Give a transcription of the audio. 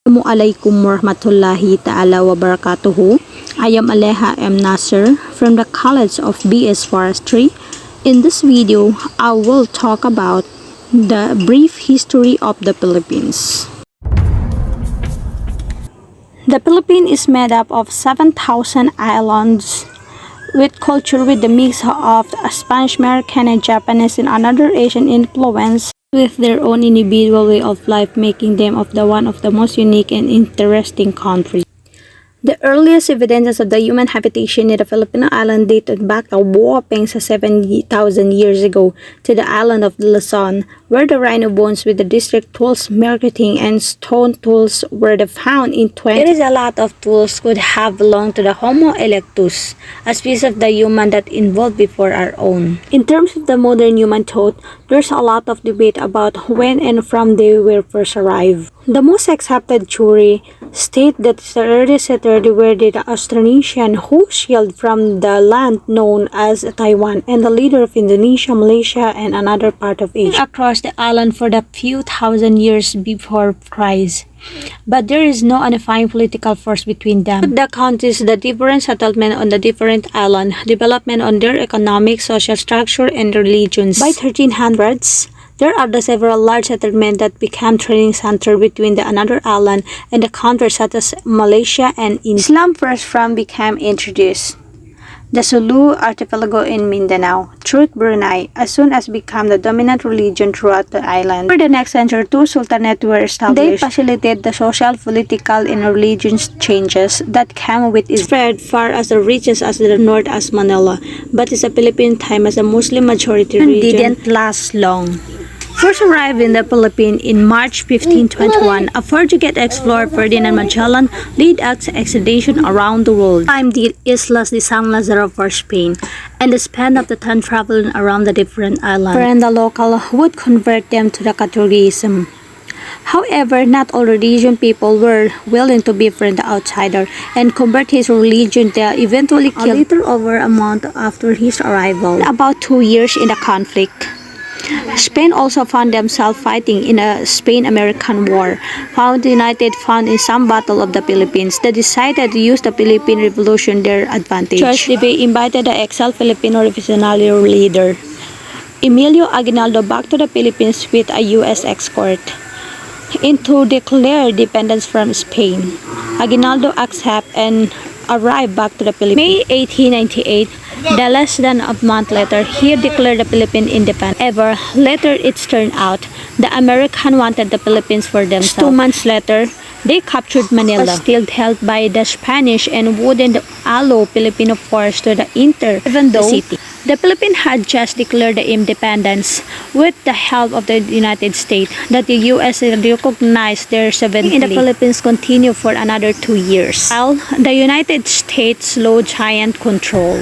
Assalamualaikum warahmatullahi ta'ala wabarakatuhu. I am 30am Nasser from the College of BS Forestry. In this video, I will talk about the brief history of the Philippines. The Philippines is made up of 7,000 islands with culture with the mix of Spanish American and Japanese and another Asian influence, with their own individual way of life, making them one of the most unique and interesting countries. The earliest evidences of the human habitation in the Filipino island dated back a whopping 7,000 years ago to the island of Luzon, where the rhino bones with the district tools, marketing, and stone tools were found in 20. There is a lot of tools could have belonged to the Homo erectus, a species of the human that evolved before our own. In terms of the modern human thought, there's a lot of debate about when and from they were first arrived. The most accepted theory state that the earliest settlers were the Austronesians who sailed from the land known as Taiwan and the leader of Indonesia, Malaysia, and another part of Asia across the island for the few thousand years before Christ. But there is no unifying political force between them. The countries, the different settlement on the different island, development on their economic, social structure, and religions. By 1300s, there are the several large settlements that became trading center between the another island and the countries such as Malaysia and India. Islam first became introduced. The Sulu archipelago in Mindanao, through Brunei, as soon as became the dominant religion throughout the island. For the next century, two sultanates were established. They facilitated the social, political, and religious changes that came with it. Spread far as the reaches as the north as Manila, but its Philippine time as a Muslim majority region didn't last long. First arrived in the Philippines in March 1521, a Portuguese explorer Ferdinand Magellan led an expedition around the world, climbed the Islas de San Lazaro for Spain, and spent of the time traveling around the different islands, wherein the local would convert them to the Catholicism. However, not all religion people were willing to befriend the outsider and convert his religion. They eventually killed a little over a month after his arrival, about 2 years in the conflict. Spain also found themselves fighting in a Spain-American War, found the United Front in some battle of the Philippines. They decided to use the Philippine Revolution their advantage. George Libey invited the exiled Filipino revolutionary leader Emilio Aguinaldo back to the Philippines with a U.S. escort to declare independence from Spain. Aguinaldo accepted and arrived back to the Philippines. May 1898, less than a month later, he declared the Philippines independent. However, later it turned out the Americans wanted the Philippines for themselves. 2 months later, they captured Manila, still held by the Spanish, and wouldn't allow Filipino force to enter the city. The Philippines had just declared the independence with the help of the United States, that the U.S. recognized their sovereignty in the Philippines continued for another 2 years, while the United States slowed giant control.